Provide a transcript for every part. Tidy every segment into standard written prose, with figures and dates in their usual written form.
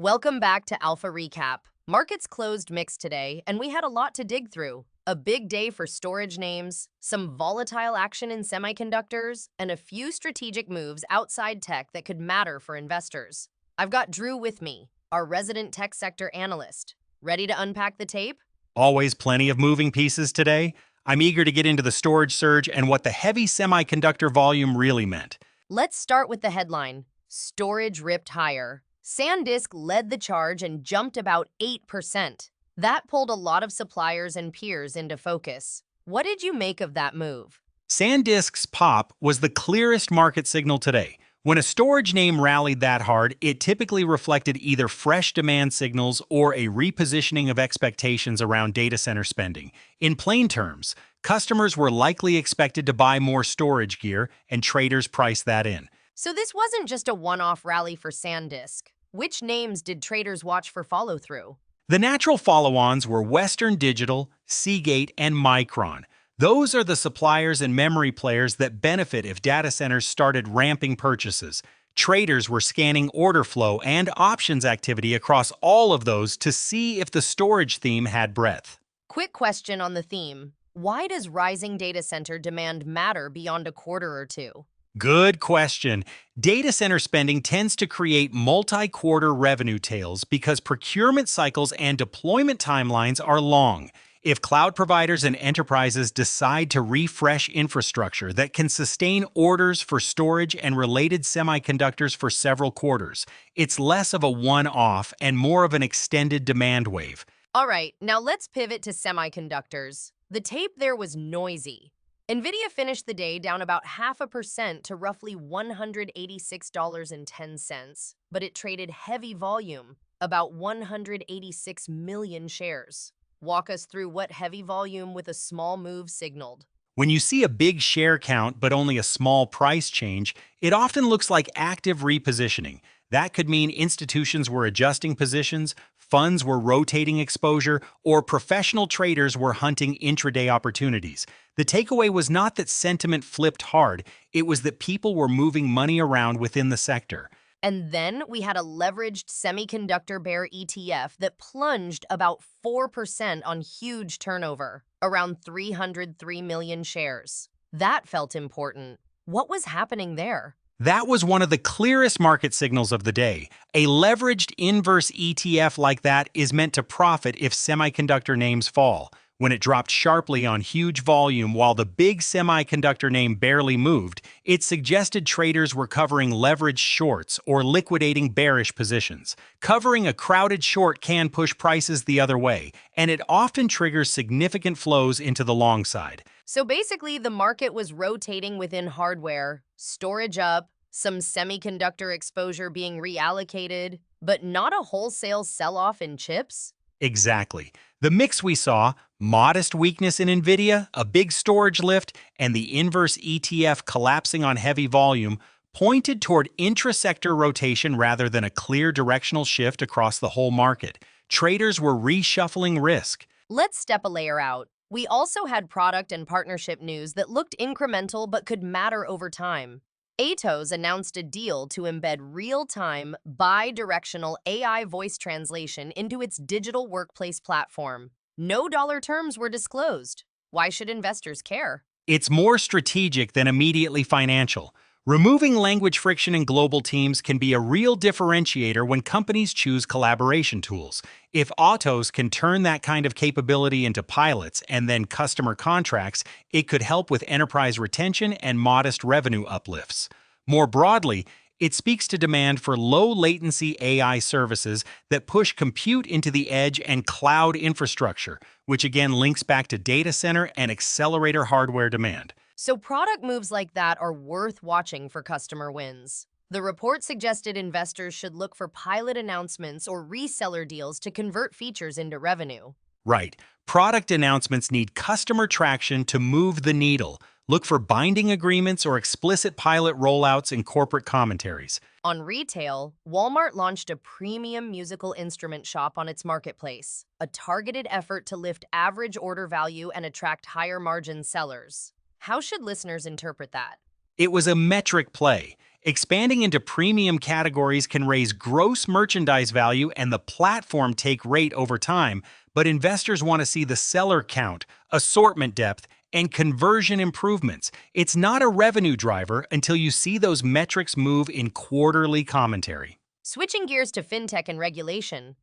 Welcome back to Alpha Recap. Markets closed mixed today, and we had a lot to dig through. A big day for storage names, some volatile action in semiconductors, and a few strategic moves outside tech that could matter for investors. I've got Drew with me, our resident tech sector analyst. Ready to unpack the tape? Always plenty of moving pieces today. I'm eager to get into the storage surge and what the heavy semiconductor volume really meant. Let's start with the headline. Storage ripped higher. Sandisk led the charge and jumped about 8%. That pulled a lot of suppliers and peers into focus. What did you make of that move? Sandisk's pop was the clearest market signal today. When a storage name rallied that hard, it typically reflected either fresh demand signals or a repositioning of expectations around data center spending. In plain terms, customers were likely expected to buy more storage gear, and traders priced that in. So this wasn't just a one-off rally for Sandisk. Which names did traders watch for follow-through? The natural follow-ons were Western Digital, Seagate, and Micron. Those are the suppliers and memory players that benefit if data centers started ramping purchases. Traders were scanning order flow and options activity across all of those to see if the storage theme had breadth. Quick question on the theme. Why does rising data center demand matter beyond a quarter or two? Good question. Data center spending tends to create multi-quarter revenue tails because procurement cycles and deployment timelines are long. If cloud providers and enterprises decide to refresh infrastructure that can sustain orders for storage and related semiconductors for several quarters, it's less of a one-off and more of an extended demand wave. All right, now let's pivot to semiconductors. The tape there was noisy. NVDA finished the day down about 0.5% to roughly $186.10, but it traded heavy volume, about 186 million shares. Walk us through what heavy volume with a small move signaled. When you see a big share count but only a small price change, it often looks like active repositioning. That could mean institutions were adjusting positions, funds were rotating exposure, or professional traders were hunting intraday opportunities. The takeaway was not that sentiment flipped hard, it was that people were moving money around within the sector. And then we had a leveraged semiconductor bear ETF that plunged about 4% on huge turnover, around 303 million shares. That felt important. What was happening there? That was one of the clearest market signals of the day. A leveraged inverse ETF like that is meant to profit if semiconductor names fall. When it dropped sharply on huge volume while the big semiconductor name barely moved, it suggested traders were covering leveraged shorts or liquidating bearish positions. Covering a crowded short can push prices the other way, and it often triggers significant flows into the long side. So basically, the market was rotating within hardware, storage up, some semiconductor exposure being reallocated, but not a wholesale sell-off in chips? Exactly. The mix we saw, modest weakness in NVIDIA, a big storage lift, and the inverse ETF collapsing on heavy volume, pointed toward intra-sector rotation rather than a clear directional shift across the whole market. Traders were reshuffling risk. Let's step a layer out. We also had product and partnership news that looked incremental but could matter over time. Atos announced a deal to embed real-time, bi-directional AI voice translation into its digital workplace platform. No dollar terms were disclosed. Why should investors care? It's more strategic than immediately financial. Removing language friction in global teams can be a real differentiator when companies choose collaboration tools. If Atos can turn that kind of capability into pilots and then customer contracts, it could help with enterprise retention and modest revenue uplifts. More broadly, it speaks to demand for low-latency AI services that push compute into the edge and cloud infrastructure, which again links back to data center and accelerator hardware demand. So product moves like that are worth watching for customer wins. The report suggested investors should look for pilot announcements or reseller deals to convert features into revenue. Right. Product announcements need customer traction to move the needle. Look for binding agreements or explicit pilot rollouts in corporate commentaries. On retail, Walmart launched a premium musical instrument shop on its marketplace, a targeted effort to lift average order value and attract higher margin sellers. How should listeners interpret that? It was a metric play. Expanding into premium categories can raise gross merchandise value and the platform take rate over time, but investors want to see the seller count, assortment depth, and conversion improvements. It's not a revenue driver until you see those metrics move in quarterly commentary. Switching gears to fintech and regulation,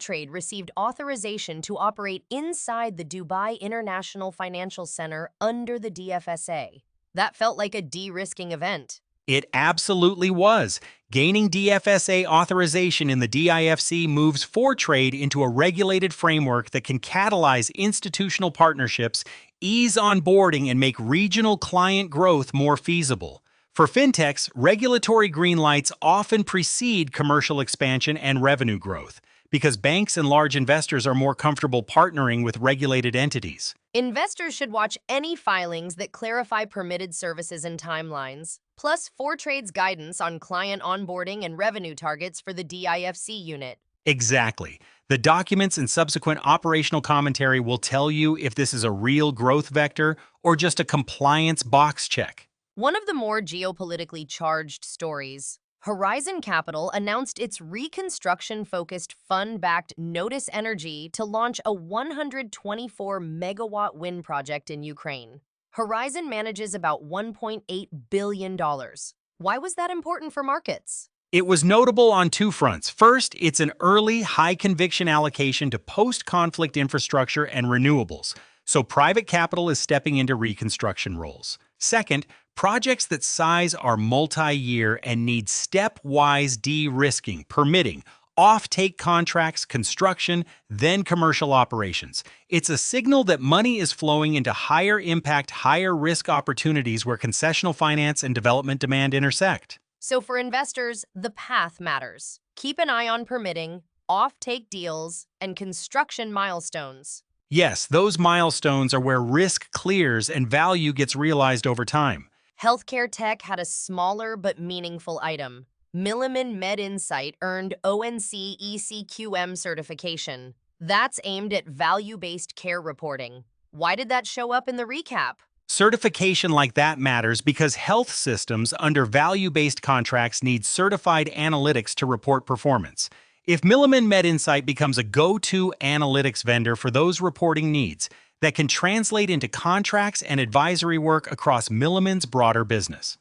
Trade received authorization to operate inside the Dubai International Financial Center under the DFSA. That felt like a de-risking event. It absolutely was. Gaining DFSA authorization in the DIFC moves Trade into a regulated framework that can catalyze institutional partnerships, ease onboarding, and make regional client growth more feasible. For fintechs, regulatory green lights often precede commercial expansion and revenue growth, because banks and large investors are more comfortable partnering with regulated entities. Investors should watch any filings that clarify permitted services and timelines, plus Trade's guidance on client onboarding and revenue targets for the DIFC unit. Exactly. The documents and subsequent operational commentary will tell you if this is a real growth vector or just a compliance box check. One of the more geopolitically charged stories, Horizon Capital announced its reconstruction-focused fund-backed Notice Energy to launch a 124-megawatt wind project in Ukraine. Horizon manages about $1.8 billion. Why was that important for markets? It was notable on two fronts. First, it's an early, high-conviction allocation to post-conflict infrastructure and renewables, so private capital is stepping into reconstruction roles. Second, projects that size are multi-year and need stepwise de-risking, permitting, off-take contracts, construction, then commercial operations. It's a signal that money is flowing into higher impact, higher risk opportunities where concessional finance and development demand intersect. So for investors, the path matters. Keep an eye on permitting, off-take deals, and construction milestones. Yes, those milestones are where risk clears and value gets realized over time. Healthcare tech had a smaller but meaningful item. Milliman MedInsight earned ONC ECQM certification. That's aimed at value-based care reporting. Why did that show up in the recap? Certification like that matters because health systems under value-based contracts need certified analytics to report performance. If Milliman MedInsight becomes a go-to analytics vendor for those reporting needs, that can translate into contracts and advisory work across Milliman's broader business.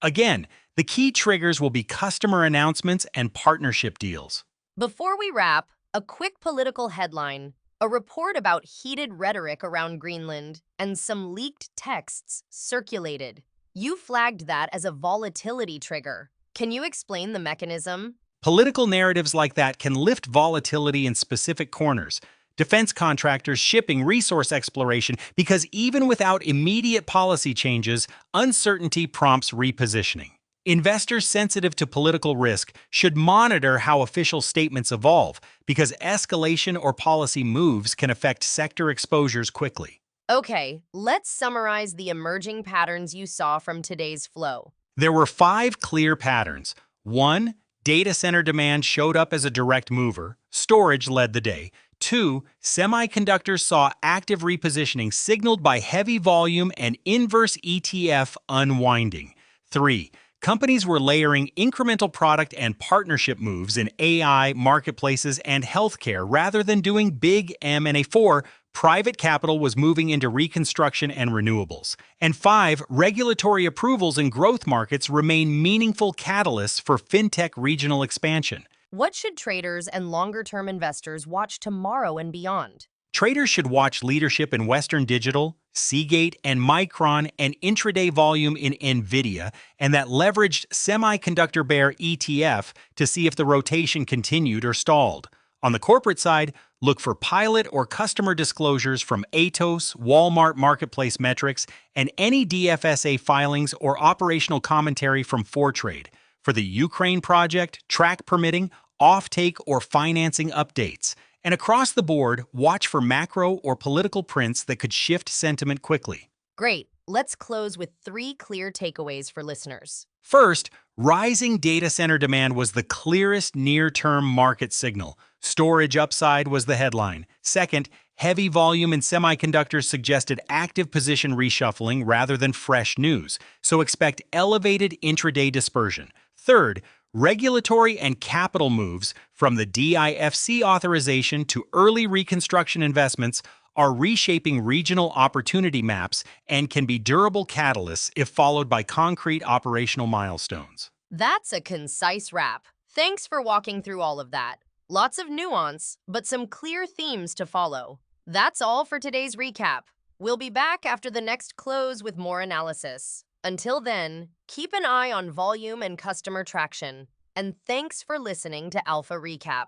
Again, the key triggers will be customer announcements and partnership deals. Before we wrap, a quick political headline, a report about heated rhetoric around Greenland, and some leaked texts circulated. You flagged that as a volatility trigger. Can you explain the mechanism? Political narratives like that can lift volatility in specific corners. Defense contractors, shipping, resource exploration, because even without immediate policy changes, uncertainty prompts repositioning. Investors sensitive to political risk should monitor how official statements evolve, because escalation or policy moves can affect sector exposures quickly. Okay, let's summarize the emerging patterns you saw from today's flow. There were 5 clear patterns. 1. Data center demand showed up as a direct mover. Storage led the day. 2. Semiconductors saw active repositioning signaled by heavy volume and inverse ETF unwinding. 3. Companies were layering incremental product and partnership moves in AI, marketplaces, and healthcare rather than doing big M&A. 4. Private capital was moving into reconstruction and renewables. And 5. Regulatory approvals in growth markets remain meaningful catalysts for fintech regional expansion. What should traders and longer-term investors watch tomorrow and beyond? Traders should watch leadership in Western Digital, Seagate, and Micron, and intraday volume in NVDA, and that leveraged Semiconductor bear ETF to see if the rotation continued or stalled. On the corporate side, look for pilot or customer disclosures from Atos, Walmart Marketplace metrics, and any DFSA filings or operational commentary from Trade. For the Ukraine project, track permitting, off-take, or financing updates. And across the board, watch for macro or political prints that could shift sentiment quickly. Great. Let's close with 3 clear takeaways for listeners. First, rising data center demand was the clearest near-term market signal. Storage upside was the headline. Second, Heavy volume in semiconductors suggested active position reshuffling rather than fresh news, so expect elevated intraday dispersion. Third, regulatory and capital moves from the DIFC authorization to early reconstruction investments are reshaping regional opportunity maps and can be durable catalysts if followed by concrete operational milestones. That's a concise wrap. Thanks for walking through all of that. Lots of nuance, but some clear themes to follow. That's all for today's recap. We'll be back after the next close with more analysis. Until then, keep an eye on volume and customer traction. And thanks for listening to Alpha Recap.